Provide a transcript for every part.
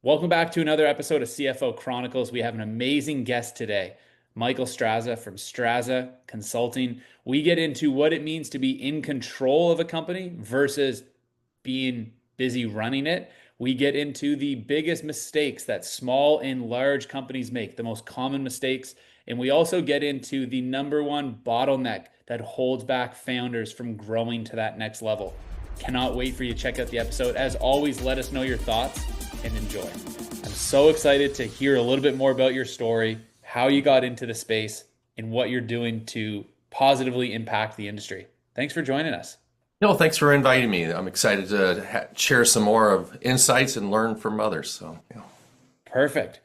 Welcome back to another episode of CFO Chronicles. We have an amazing guest today, Michael Straza from Straza Consulting. We get into what it means to be in control of a company versus being busy running it. We get into the biggest mistakes that small and large companies make, the most common mistakes. And we also get into the number one bottleneck that holds back founders from growing to that next level. Cannot wait for you to check out the episode. As always, let us know your thoughts and enjoy. I'm so excited to hear a little bit more about your story, how you got into the space, and what you're doing to positively impact the industry. Thanks for joining us. No, thanks for inviting me. I'm excited to share some more of insights and learn from others. Perfect.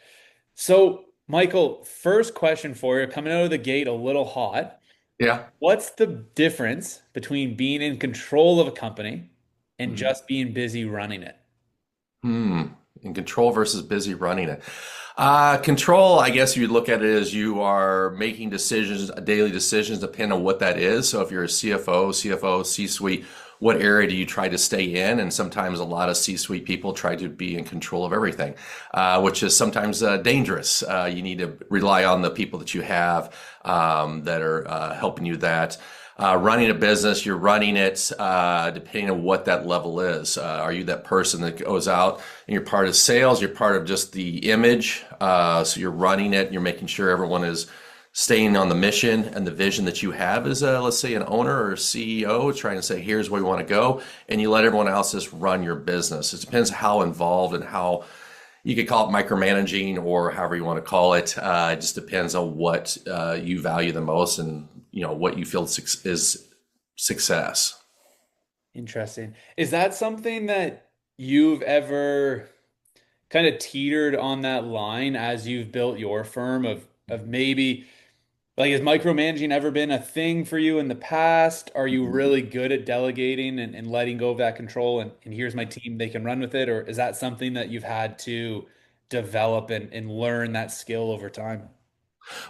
So, Michael, first question for you, coming out of the gate a little hot. Yeah. What's the difference between being in control of a company and Mhm. just being busy running it? In control versus busy running it. Control, I guess you'd look at it as you are making decisions, daily decisions, depending on what that is. So if you're a CFO, C-suite, what area do you try to stay in? And sometimes a lot of C-suite people try to be in control of everything, which is sometimes dangerous. You need to rely on the people that you have that are helping you that. Running a business, you're running it depending on what that level is. Are you that person that goes out and you're part of sales? You're part of just the image. So you're running it. You're making sure everyone is staying on the mission and the vision that you have as let's say, an owner or a CEO trying to say, here's where we want to go. And you let everyone else just run your business. It depends how involved and how you could call it micromanaging or however you want to call it. It just depends on what you value the most and what you feel is success. Interesting. Is that something that you've ever kind of teetered on that line as you've built your firm of maybe like has micromanaging ever been a thing for you in the past? Are you really good at delegating and letting go of that control and here's my team, they can run with it? Or is that something that you've had to develop and learn that skill over time?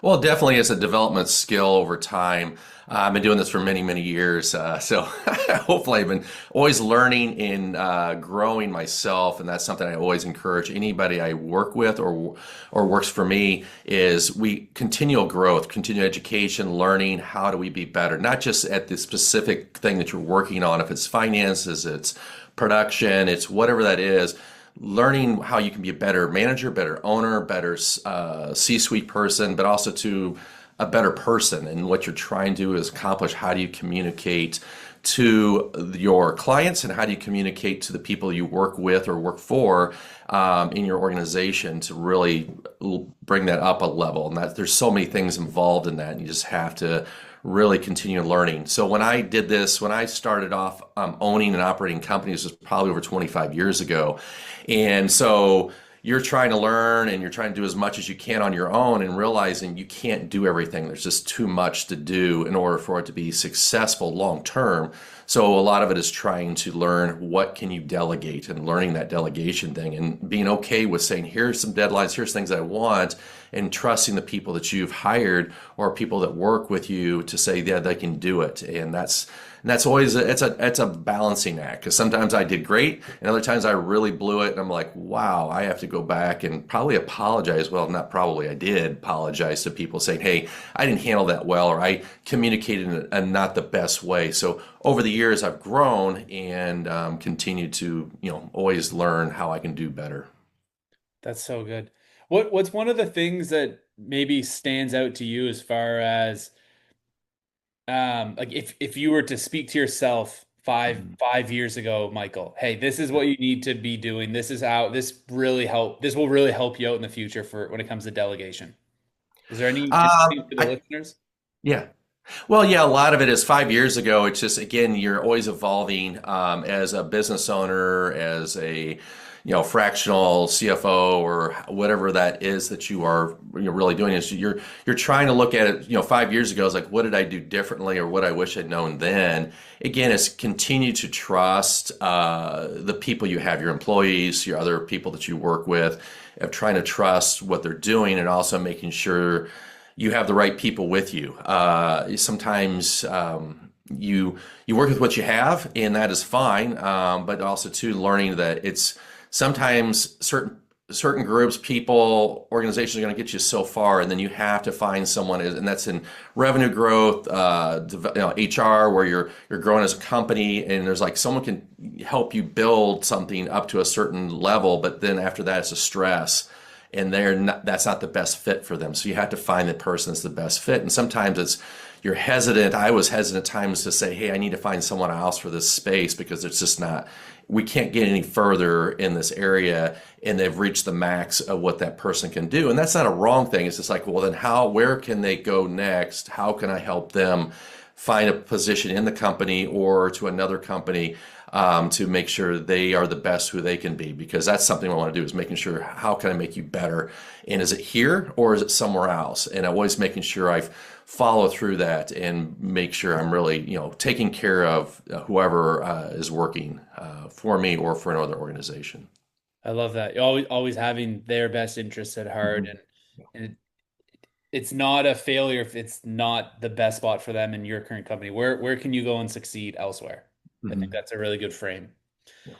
Well, definitely as a development skill over time. I've been doing this for many, many years. So hopefully I've been always learning and growing myself. And that's something I always encourage anybody I work with or works for me is we continual growth, continual education, learning. How do we be better? Not just at the specific thing that you're working on. If it's finances, it's production, it's whatever that is, learning how you can be a better manager, better owner, better C-suite person, but also to a better person. And what you're trying to do is accomplish. How do you communicate to your clients and how do you communicate to the people you work with or work for in your organization to really bring that up a level? And that there's so many things involved in that, and you just have to really continue learning. So when I did this, when I started off owning and operating companies, was probably over 25 years ago. And so you're trying to learn and you're trying to do as much as you can on your own and realizing you can't do everything. There's just too much to do in order for it to be successful long term. So a lot of it is trying to learn what can you delegate and learning that delegation thing and being okay with saying, here's some deadlines, here's things I want, and trusting the people that you've hired or people that work with you to say, yeah, they can do it. And that's always it's a balancing act, because sometimes I did great and other times I really blew it and I'm like, wow, I have to go back and probably apologize. Well, not probably, I did apologize to people saying, hey, I didn't handle that well, or I communicated in a not the best way. So over the years I've grown and continued to always learn how I can do better. That's so good. What's one of the things that maybe stands out to you as far as like if you were to speak to yourself five years ago, Michael, hey, this is what you need to be doing. This is how this will really help you out in the future for when it comes to delegation. Is there anything for the I listeners? Yeah. Well, yeah, a lot of it is 5 years ago. It's just, again, you're always evolving as a business owner, as a, fractional CFO or whatever that is that you are really doing is you're trying to look at it, 5 years ago, it's like, what did I do differently or what I wish I'd known then? Again, it's continue to trust the people you have, your employees, your other people that you work with, of trying to trust what they're doing and also making sure you have the right people with you. Sometimes you work with what you have, and that is fine. But also too learning that it's sometimes certain certain groups, people, organizations are going to get you so far, and then you have to find someone, and that's in revenue growth, HR, where you're growing as a company, and there's like someone can help you build something up to a certain level, but then after that, it's a stress, and that's not the best fit for them. So you have to find the person that's the best fit, and sometimes it's you're hesitant. I was hesitant at times to say, hey, I need to find someone else for this space because it's just not, we can't get any further in this area and they've reached the max of what that person can do. And that's not a wrong thing. It's just like, well, then where can they go next? How can I help them find a position in the company or to another company to make sure they are the best who they can be? Because that's something I want to do is making sure, how can I make you better? And is it here or is it somewhere else? And always making sure I follow through that and make sure I'm really, taking care of whoever is working for me or for another organization. I love that. Always having their best interests at heart, Mhm. and it's not a failure if it's not the best spot for them in your current company. Where can you go and succeed elsewhere? I think Mhm. that's a really good frame. Yeah.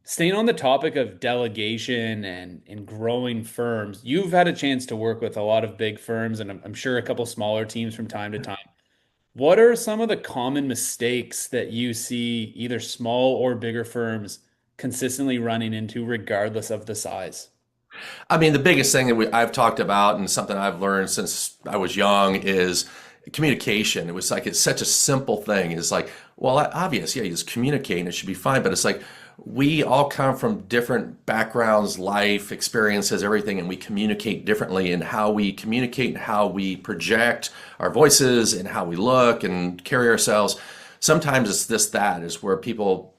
Staying on the topic of delegation and growing firms, you've had a chance to work with a lot of big firms and I'm sure a couple smaller teams from time to time. What are some of the common mistakes that you see either small or bigger firms consistently running into, regardless of the size? I mean, the biggest thing that I've talked about and something I've learned since I was young is communication. It was like it's such a simple thing. It's like, well, obvious, yeah, you just communicate and it should be fine. But it's like we all come from different backgrounds, life experiences, everything, and we communicate differently in how we communicate and how we project our voices and how we look and carry ourselves. Sometimes it's that is where people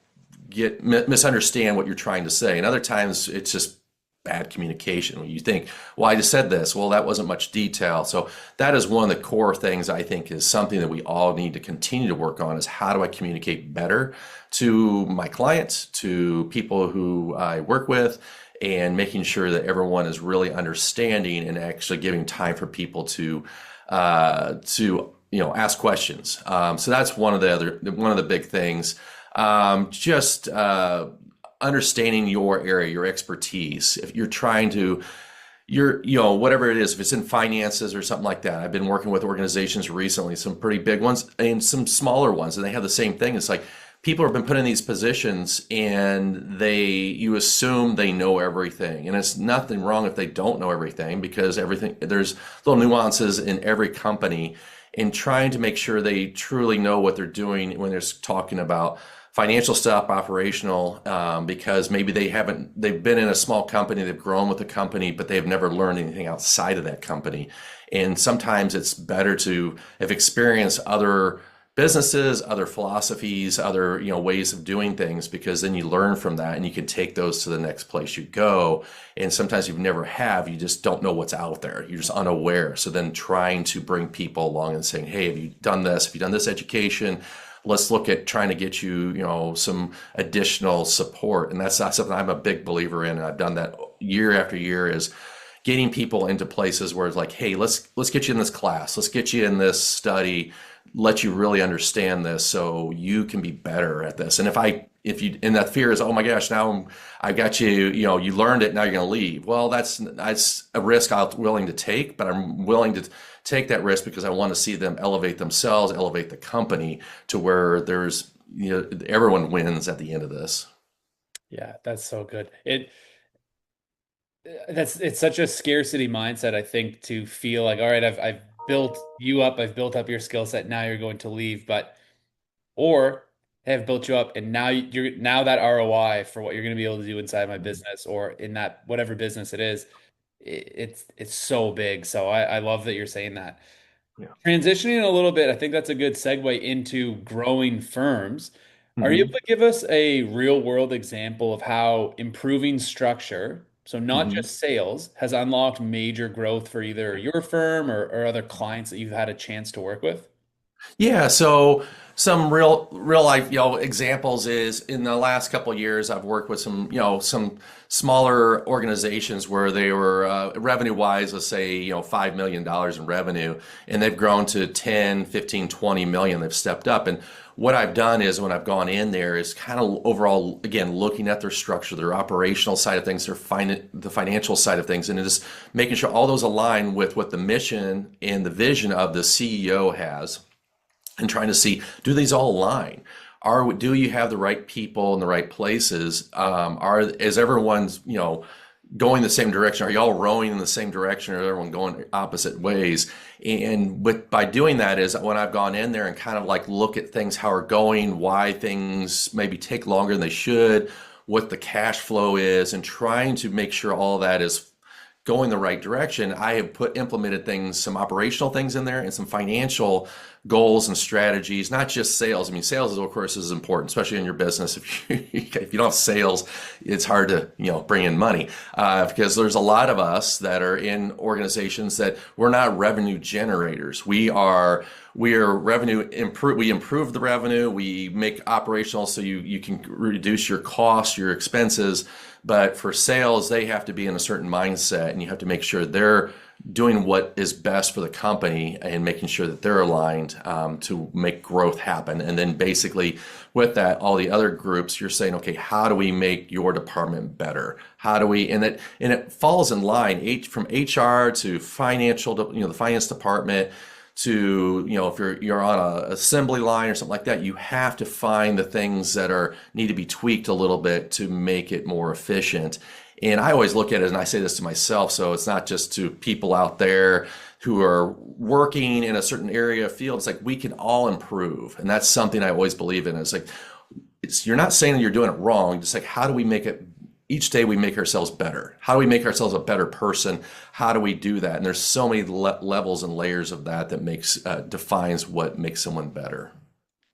get misunderstand what you're trying to say, and other times it's just bad communication when you think, well, I just said this, well, that wasn't much detail. So that is one of the core things I think is something that we all need to continue to work on is how do I communicate better to my clients, to people who I work with, and making sure that everyone is really understanding and actually giving time for people to ask questions. So that's one of the big things. Just understanding your area, your expertise. If you're trying to, whatever it is, if it's in finances or something like that. I've been working with organizations recently, some pretty big ones and some smaller ones, and they have the same thing. It's like people have been put in these positions and you assume they know everything. And it's nothing wrong if they don't know everything because there's little nuances in every company in trying to make sure they truly know what they're doing when they're talking about financial stuff, operational, because maybe they've been in a small company, they've grown with the company, but they've never learned anything outside of that company. And sometimes it's better to have experienced other businesses, other philosophies, other, ways of doing things, because then you learn from that and you can take those to the next place you go. And sometimes you just don't know what's out there. You're just unaware. So then trying to bring people along and saying, hey, have you done this? Have you done this education? Let's look at trying to get you, some additional support. And that's not something I'm a big believer in. And I've done that year after year is getting people into places where it's like, hey, let's get you in this class. Let's get you in this study, let you really understand this so you can be better at this. And if you, and that fear is, oh my gosh, now I got you, you learned it, now you're going to leave. Well, that's a risk I'm willing to take, but I'm willing to take that risk because I want to see them elevate themselves, elevate the company to where everyone wins at the end of this. Yeah, that's so good. It's such a scarcity mindset, I think, to feel like, all right, I've built you up, I've built up your skill set, now you're going to leave. But or hey, I've built you up and now that ROI for what you're going to be able to do inside my business or in that whatever business it is, it's so big. So I love that you're saying that. Yeah. Transitioning a little bit, I think that's a good segue into growing firms. Are you able Hmm. to give us a real world example of how improving structure, so not Hmm. just sales, has unlocked major growth for either your firm or other clients that you've had a chance to work with? Yeah, so some real life, examples is in the last couple of years, I've worked with some smaller organizations where they were revenue wise, let's say, $5 million in revenue, and they've grown to 10, 15, 20 million. They've stepped up. And what I've done is when I've gone in there is kind of overall, again, looking at their structure, their operational side of things, the financial side of things, and just making sure all those align with what the mission and the vision of the CEO has, and trying to see, do these all align? Do you have the right people in the right places? Is everyone's going the same direction? Are y'all rowing in the same direction, or is everyone going opposite ways? And by doing that is when I've gone in there and kind of like look at things, how are going, why things maybe take longer than they should, what the cash flow is, and trying to make sure all that is going the right direction. I have implemented things, some operational things in there, and some financial goals and strategies, not just sales. I mean, sales, of course, is important, especially in your business. If you don't have sales, it's hard to bring in money, because there's a lot of us that are in organizations that we're not revenue generators. We are revenue improve. We improve the revenue. We make operational so you can reduce your costs, your expenses. But for sales, they have to be in a certain mindset, and you have to make sure they're doing what is best for the company and making sure that they're aligned to make growth happen. And then basically with that, all the other groups, you're saying, okay, how do we make your department better? How do we, and it falls in line from HR to financial, the finance department, to if you're on a assembly line or something like that, you have to find the things that need to be tweaked a little bit to make it more efficient. And I always look at it, and I say this to myself, so it's not just to people out there who are working in a certain area of field. It's like we can all improve, and that's something I always believe in. It's like you're not saying that you're doing it wrong. Just like, how do we make it? Each day we make ourselves better. How do we make ourselves a better person? How do we do that? And there's so many levels and layers of that makes defines what makes someone better.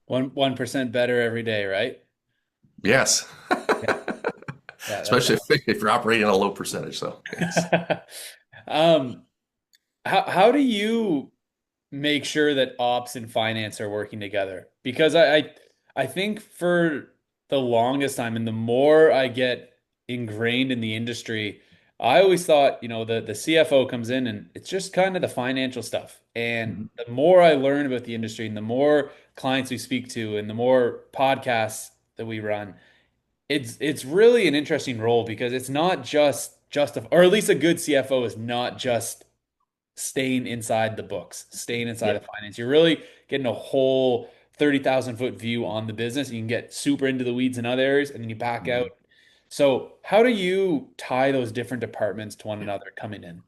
1% better every day, right? Yes, Yeah, yeah, that's especially if you're operating at a low percentage. So yes. awesome. Um, how do you make sure that ops and finance are working together? Because I think for the longest time, and the more I get ingrained in the industry, I always thought, the CFO comes in and it's just kind of the financial stuff. And Mhm. the more I learn about the industry and the more clients we speak to and the more podcasts that we run, it's really an interesting role because it's not just justify, or at least a good CFO is not just staying inside the books, staying inside Yeah. the finance. You're really getting a whole 30,000 foot view on the business. You can get super into the weeds in other areas and then you back out. Mhm. So, how do you tie those different departments to one another coming in?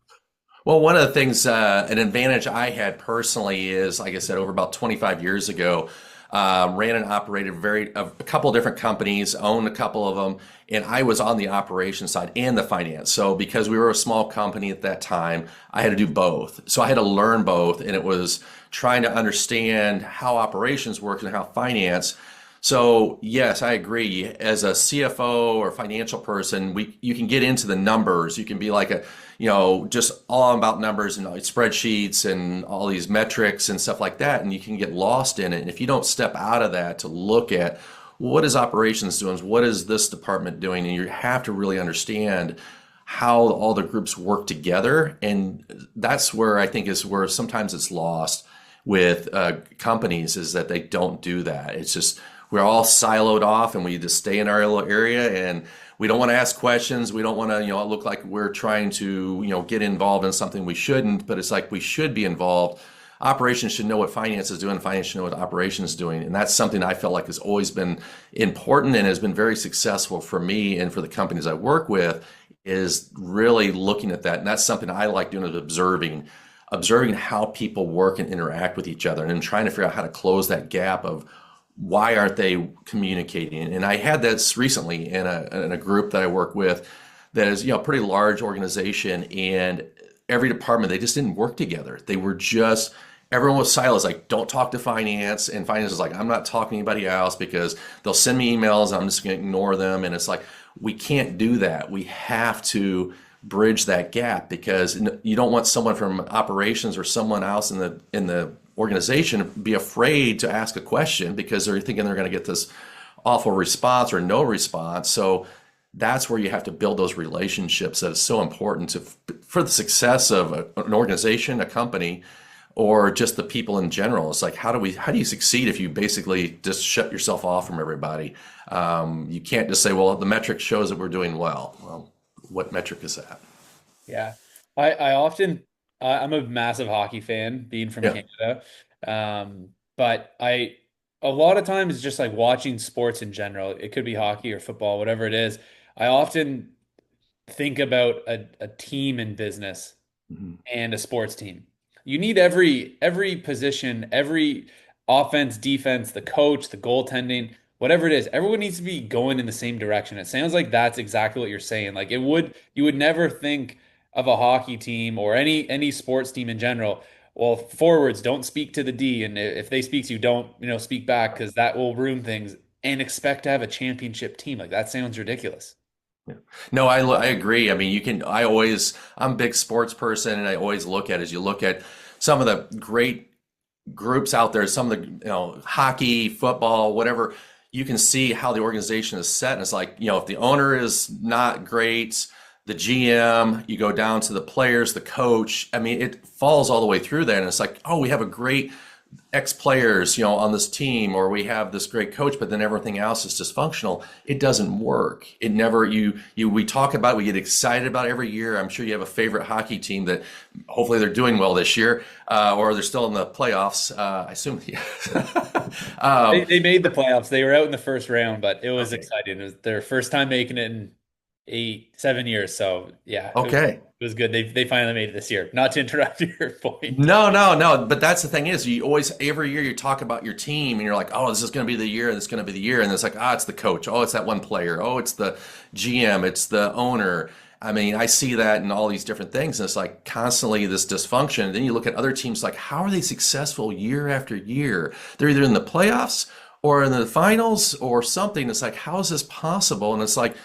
Well, one of the things, an advantage I had personally is, like I said, over about 25 years ago, ran and operated a couple of different companies, owned a couple of them, and I was on the operations side and the finance. So because we were a small company at that time, I had to do both. So I had to learn both, and it was trying to understand how operations work and how finance. So yes, I agree. As a CFO or financial person, you can get into the numbers. You can be like just all about numbers and spreadsheets and all these metrics and stuff like that, and you can get lost in it. And if you don't step out of that to look at what is operations doing, what is this department doing, and you have to really understand how all the groups work together. And that's where I think is where sometimes it's lost with companies, is that they don't do that. It's just we're all siloed off and we just stay in our little area, and we don't want to ask questions. We don't want to, look like we're trying to, get involved in something we shouldn't, but it's like we should be involved. Operations should know what finance is doing. Finance should know what operations is doing. And that's something I felt like has always been important and has been very successful for me and for the companies I work with, is really looking at that. And that's something I like doing, is observing how people work and interact with each other, and then trying to figure out how to close that gap of why aren't they communicating. And I had this recently in a group that I work with that is a pretty large organization, and every department, they just didn't work together. They were just, everyone was silos, like, don't talk to finance, and finance is like, I'm not talking to anybody else because they'll send me emails and I'm just going to ignore them. And it's like, we can't do that. We have to bridge that gap, because you don't want someone from operations or someone else in the organization be afraid to ask a question because they're thinking they're going to get this awful response or no response. So that's where you have to build those relationships that is so important for the success of an organization, a company, or just the people in general. It's like, how do you succeed if you basically just shut yourself off from everybody? You can't just say, well, the metric shows that we're doing well. Well, what metric is that? Yeah. I often I'm a massive hockey fan, being from Yeah. Canada. But a lot of times just like watching sports in general, it could be hockey or football, whatever it is. I often think about a team in business Mhm. and a sports team. You need every position, every offense, defense, the coach, the goaltending, whatever it is. Everyone needs to be going in the same direction. It sounds like that's exactly what you're saying. Like you would never think of a hockey team or any sports team in general. Well, forwards don't speak to the D, and if they speak to you, don't, speak back because that will ruin things. And expect to have a championship team. Like that sounds ridiculous. Yeah. No, I agree. I mean, I'm a big sports person and I always look at, as you look at some of the great groups out there, some of the, hockey, football, whatever, you can see how the organization is set. And it's like, if the owner is not great, the GM, you go down to the players, the coach, I mean, it falls all the way through there. And it's like, oh, we have a great X players, on this team, or we have this great coach, but then everything else is dysfunctional. It doesn't work. It never, we talk about it, we get excited about it every year. I'm sure you have a favorite hockey team that hopefully they're doing well this year, or they're still in the playoffs. I assume, yeah. They made the playoffs. They were out in the first round, but it was Okay. exciting. It was their first time making it in 7 years. So yeah, Okay. it was good. They finally made it this year. Not to interrupt your point. No, no, no. But that's the thing is, you always, every year you talk about your team and you're like, oh, this is going to be the year, this is going to be the year. And it's like, it's the coach. Oh, it's that one player. Oh, it's the GM. It's the owner. I mean, I see that in all these different things. And it's like constantly this dysfunction. And then you look at other teams like, how are they successful year after year? They're either in the playoffs or in the finals or something. It's like, how is this possible? And it's like,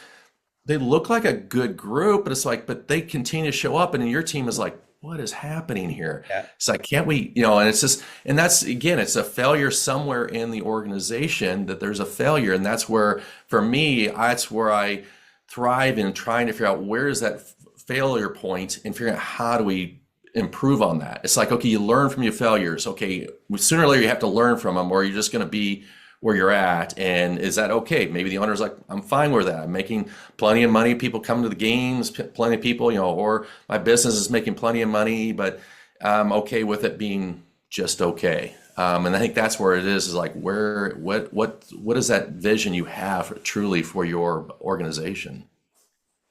they look like a good group, but it's like, but they continue to show up, and then your team is like, what is happening here? Yeah. It's like, can't we, and it's just, and that's, again, it's a failure somewhere in the organization that there's a failure. And that's where, for me, that's where I thrive in trying to figure out where is that failure point and figuring out how do we improve on that. It's like, okay, you learn from your failures. Okay, sooner or later you have to learn from them, or you're just going to be where you're at. And is that okay? Maybe the owner's like, I'm fine with that. I'm making plenty of money. People come to the games, plenty of people, or my business is making plenty of money, but I'm okay with it being just okay. And I think that's where it is like, what is that vision you have truly for your organization?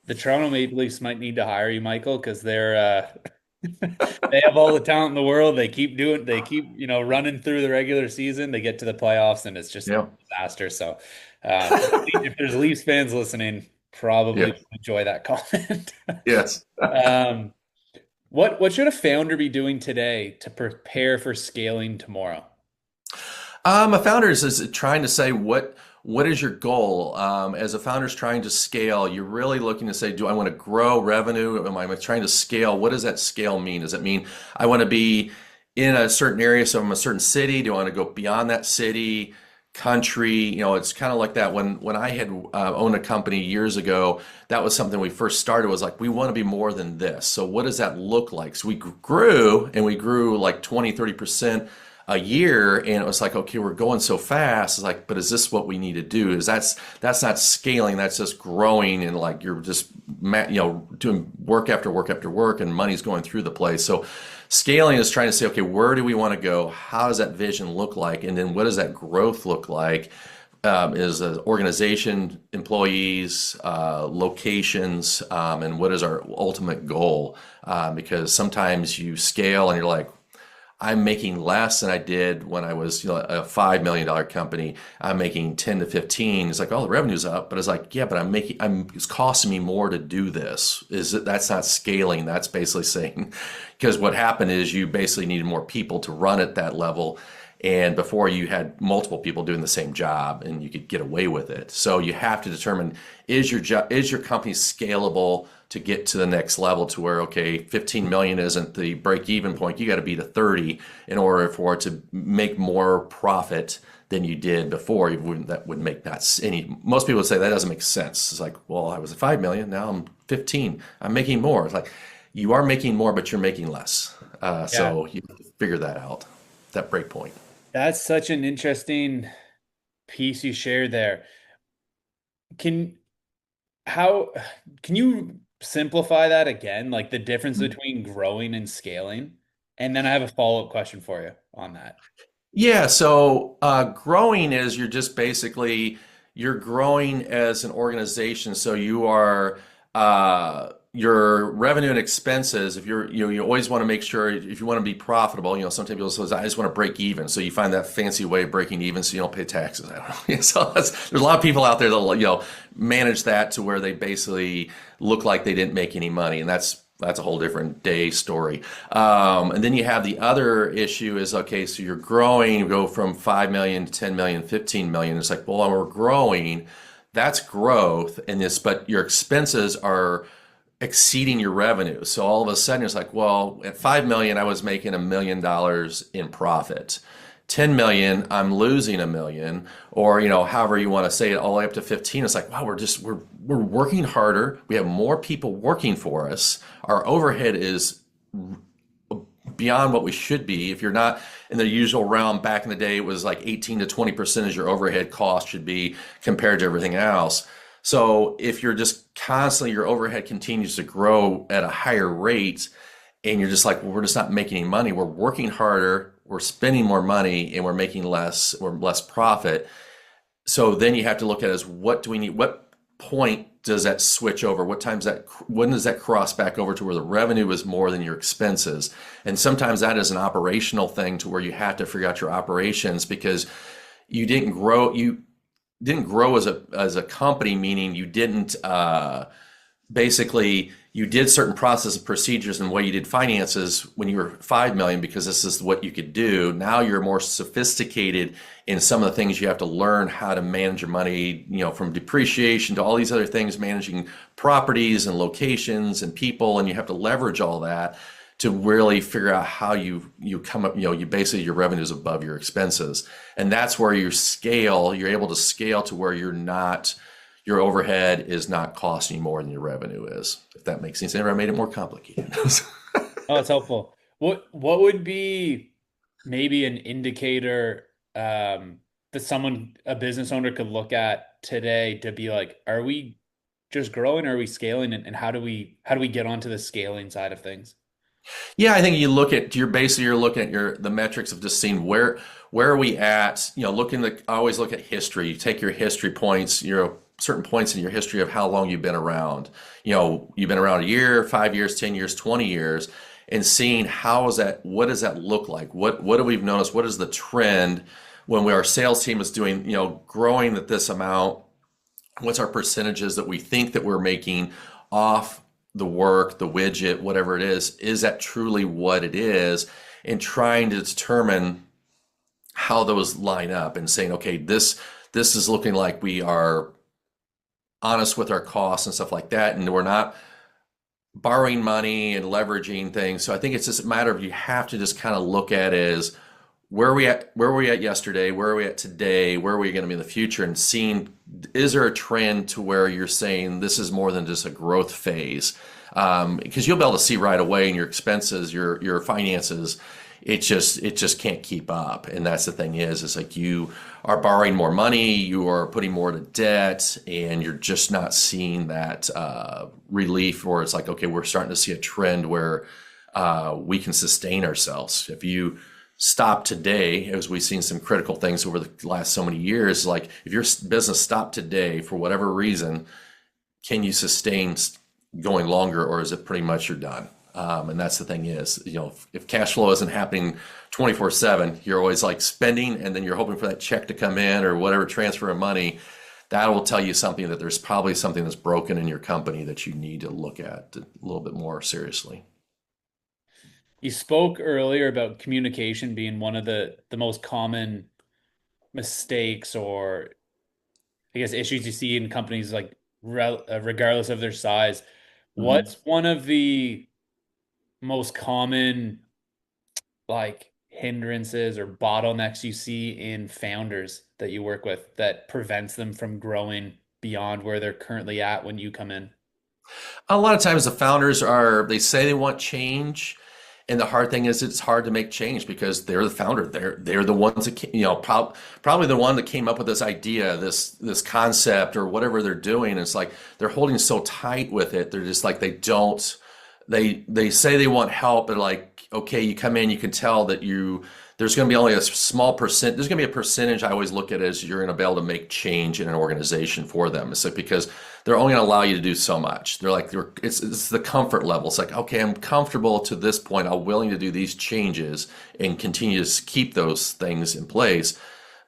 The Toronto Maple Leafs might need to hire you, Michael, because they have all the talent in the world. They keep, running through the regular season. They get to the playoffs and it's just a Yeah. disaster. So, if there's Leafs fans listening, probably Yeah. enjoy that comment. Yes. Um, what should a founder be doing today to prepare for scaling tomorrow? A founder is trying to say what is your goal? As a founder is trying to scale, you're really looking to say, do I want to grow revenue? Am I trying to scale? What does that scale mean? Does it mean I want to be in a certain area, so I'm a certain city? Do I want to go beyond that city, country? It's kind of like that. When I had owned a company years ago, that was something we first started, was like, we want to be more than this. So what does that look like? So we grew, and we grew like 20-30% a year, and it was like, okay, we're going so fast. It's like, but is this what we need to do? That's not scaling. That's just growing, and like you're just doing work after work after work, and money's going through the place. So scaling is trying to say, okay, where do we want to go? How does that vision look like? And then what does that growth look like? Is an organization, employees, locations, and what is our ultimate goal? Because sometimes you scale and you're like, I'm making less than I did when I was, a $5 million company. I'm making 10 to 15. It's like, oh, the revenue's up, but it's like, yeah, but it's costing me more to do this. That's not scaling. That's basically saying, because what happened is you basically needed more people to run at that level. And before you had multiple people doing the same job and you could get away with it. So you have to determine is your company scalable to get to the next level to where, okay, 15 million isn't the break even point. You got to be to 30 in order for it to make more profit than you did before. That would make that any, most people would say that doesn't make sense. It's like, well, I was at 5 million. Now I'm 15. I'm making more. It's like, you are making more, but you're making less. Yeah. So you have to figure that out, that break point. That's such an interesting piece you shared there. Can how can you simplify that again? Like the difference between growing and scaling? And then I have a follow-up question for you on that. Yeah, so growing is you're just basically you're growing as an organization. So you are your revenue and expenses. If you always want to make sure if you want to be profitable. Sometimes people say I just want to break even. So you find that fancy way of breaking even so you don't pay taxes. I don't know. So there's a lot of people out there that manage that to where they basically look like they didn't make any money, and that's a whole different day story. And then you have the other issue is, okay, so you're growing, you go from 5 million to 10 million, 15 million. It's like, well, we're growing. That's growth in this, but your expenses are exceeding your revenue. So all of a sudden it's like, well, at 5 million, I was making $1 million in profit. 10 million, I'm losing a million, or however you want to say it, all the way up to 15. It's like, wow, we're working harder. We have more people working for us. Our overhead is beyond what we should be. If you're not in the usual realm, back in the day, it was like 18 to 20% as your overhead cost should be compared to everything else. So if you're just constantly, your overhead continues to grow at a higher rate, and you're just like, well, we're just not making any money. We're working harder, we're spending more money, and we're making less or less profit. So then you have to look at is what do we need? What point does that switch over? When does that cross back over to where the revenue is more than your expenses? And sometimes that is an operational thing to where you have to figure out your operations because you didn't grow as a company, meaning you didn't basically you did certain process and procedures and way you did finances when you were 5 million because this is what you could do. Now you're more sophisticated in some of the things you have to learn how to manage your money, from depreciation to all these other things, managing properties and locations and people, and you have to leverage all that to really figure out how you come up, you basically your revenue is above your expenses. And that's where you're able to scale to where your overhead is not costing you more than your revenue is, if that makes sense. I made it more complicated. Oh, it's helpful. What would be maybe an indicator that a business owner could look at today to be like, are we just growing? Are we scaling? And how do we get onto the scaling side of things? Yeah, I think you're looking at the metrics of just seeing where are we at, I always look at history. You take your history points, certain points in your history of how long you've been around. You've been around a year, 5 years, 10 years, 20 years, and seeing what does that look like? What do we noticed? What is the trend when our sales team is doing, growing at this amount? What's our percentages that we think that we're making off the work, the widget, whatever it is that truly what it is? And trying to determine how those line up and saying, okay, this is looking like we are honest with our costs and stuff like that, and we're not borrowing money and leveraging things. So I think it's just a matter of you have to just kind of look at it as where were we at yesterday, where are we at today, where are we going to be in the future, and seeing is there a trend to where you're saying this is more than just a growth phase, because you'll be able to see right away in your expenses, your finances. It just can't keep up, and that's the thing is like you are borrowing more money, you are putting more to debt, and you're just not seeing that relief where it's like, okay, we're starting to see a trend where we can sustain ourselves. If you stop today, as we've seen some critical things over the last so many years, like if your business stopped today for whatever reason, can you sustain going longer, or is it pretty much you're done? And that's the thing is, if cash flow isn't happening 24/7, you're always like spending and then you're hoping for that check to come in or whatever transfer of money. That will tell you something that there's probably something that's broken in your company that you need to look at a little bit more seriously. You spoke earlier about communication being one of the most common mistakes or I guess issues you see in companies like regardless of their size. Mhm. What's one of the most common like hindrances or bottlenecks you see in founders that you work with that prevents them from growing beyond where they're currently at when you come in? A lot of times the founders they say they want change. And the hard thing is it's hard to make change because they're the founder. They're the ones that, probably the one that came up with this idea, this concept or whatever they're doing. It's like they're holding so tight with it. They're just like, they say they want help, but like, okay, you come in, you can tell that there's going to be only a small percent. There's going to be a percentage I always look at as you're going to be able to make change in an organization for them. It's like because they're only going to allow you to do so much. It's the comfort level. It's like, okay, I'm comfortable to this point. I'm willing to do these changes and continue to keep those things in place,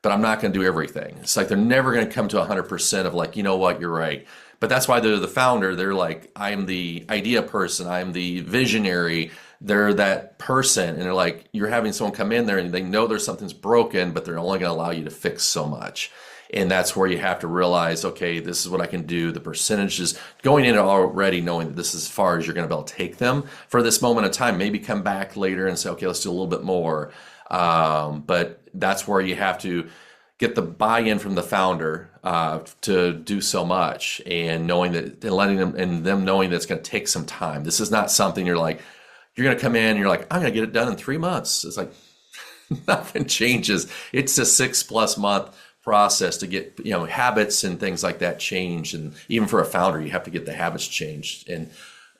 but I'm not going to do everything. It's like they're never going to come to 100% of like, you know what, you're right. But that's why they're the founder. They're like, I'm the idea person. I'm the visionary. They're that person. And they're like, you're having someone come in there and they know there's something's broken, but they're only going to allow you to fix so much. And that's where you have to realize, okay, this is what I can do. The percentages going in already knowing that this is as far as you're going to be able to take them for this moment of time. Maybe come back later and say, okay, let's do a little bit more. But that's where you have to get the buy-in from the founder to do so much, and knowing that and letting them and them knowing that it's going to take some time. This is not something you're going to come in and you're like, I'm going to get it done in 3 months. It's like nothing changes. It's a 6+ month process to get habits and things like that changed. And even for a founder, you have to get the habits changed. And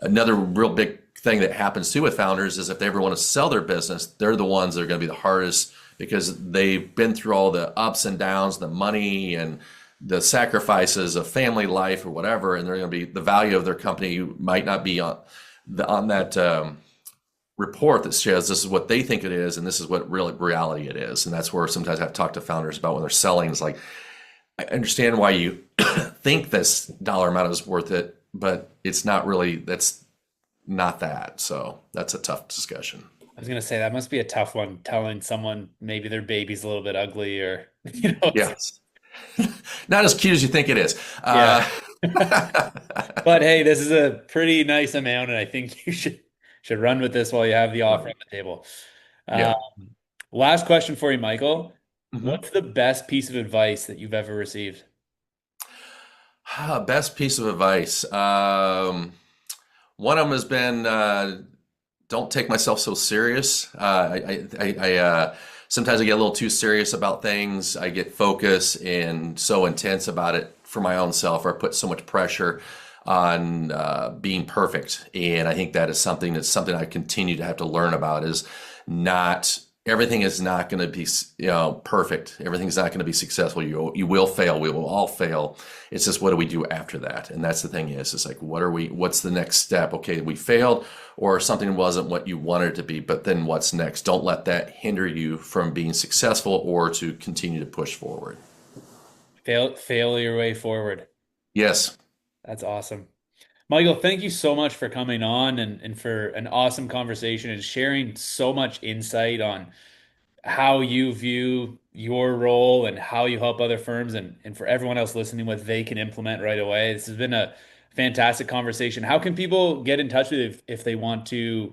another real big thing that happens too with founders is if they ever want to sell their business, they're the ones that are going to be the hardest because they've been through all the ups and downs, the money and the sacrifices of family life or whatever, and they're going to be the value of their company might not be on that report that says this is what they think it is and this is what really reality it is. And that's where sometimes I've talked to founders about when they're selling. It's like, I understand why you think this dollar amount is worth it, but it's not really. That's not that. So that's a tough discussion. I was gonna say that must be a tough one telling someone maybe their baby's a little bit ugly or you know Yeah, not as cute as you think it is. yeah. But hey, this is a pretty nice amount, and I think you should run with this while you have the offer on Right. the table. Yeah. Um, last question for you, Michael. Hmm. What's the best piece of advice that you've ever received? Best piece of advice. One of them has been don't take myself so serious. Sometimes I get a little too serious about things. I get focused and so intense about it for my own self, or I put so much pressure on being perfect. And I think that is something I continue to have to learn about. Is not everything is not going to be perfect. Everything's not going to be successful. You will fail. We will all fail. It's just what do we do after that? And that's the thing is, it's like what's the next step? Okay, we failed or something wasn't what you wanted it to be, but then what's next? Don't let that hinder you from being successful or to continue to push forward. Fail your way forward. Yes. That's awesome. Michael, thank you so much for coming on and for an awesome conversation and sharing so much insight on how you view your role and how you help other firms and for everyone else listening what they can implement right away. This has been a fantastic conversation. How can people get in touch with you if they want to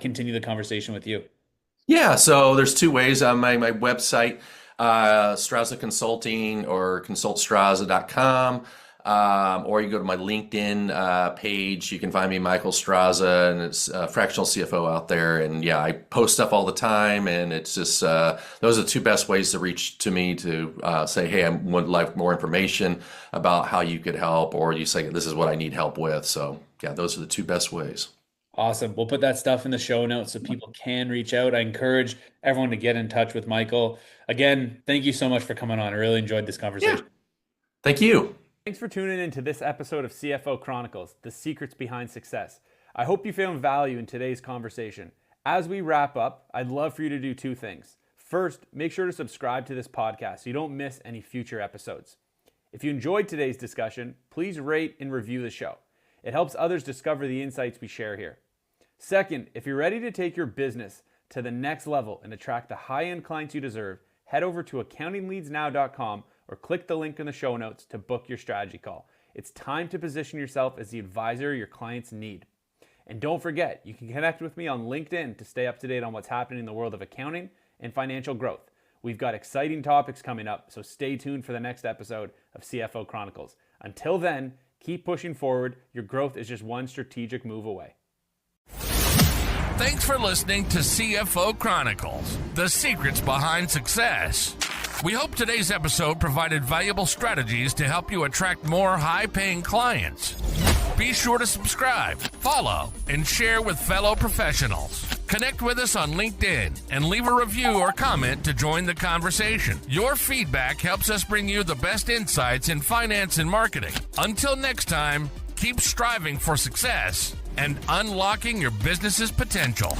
continue the conversation with you? Yeah, so there's two ways on my website, Straza Consulting or consultstraza.com, or you go to my LinkedIn page. You can find me, Michael Straza, and it's fractional CFO out there. And yeah, I post stuff all the time, and it's just those are the two best ways to reach to me to say, hey, I would like more information about how you could help, or you say this is what I need help with. So yeah, those are the two best ways. Awesome. We'll put that stuff in the show notes so people can reach out. I encourage everyone to get in touch with Michael. Again, thank you so much for coming on. I really enjoyed this Yeah, conversation. thank you. Thanks for tuning in to this episode of CFO Chronicles, the secrets behind success. I hope you found value in today's conversation. As we wrap up, I'd love for you to do two things. First, make sure to subscribe to this podcast so you don't miss any future episodes. If you enjoyed today's discussion, please rate and review the show. It helps others discover the insights we share here. Second, if you're ready to take your business to the next level and attract the high-end clients you deserve, head over to accountingleadsnow.com or click the link in the show notes to book your strategy call. It's time to position yourself as the advisor your clients need. And don't forget, you can connect with me on LinkedIn to stay up to date on what's happening in the world of accounting and financial growth. We've got exciting topics coming up, so stay tuned for the next episode of CFO Chronicles. Until then, keep pushing forward. Your growth is just one strategic move away. Thanks for listening to CFO Chronicles, the secrets behind success. We hope today's episode provided valuable strategies to help you attract more high-paying clients. Be sure to subscribe, follow, and share with fellow professionals. Connect with us on LinkedIn and leave a review or comment to join the conversation. Your feedback helps us bring you the best insights in finance and marketing. Until next time, keep striving for success and unlocking your business's potential.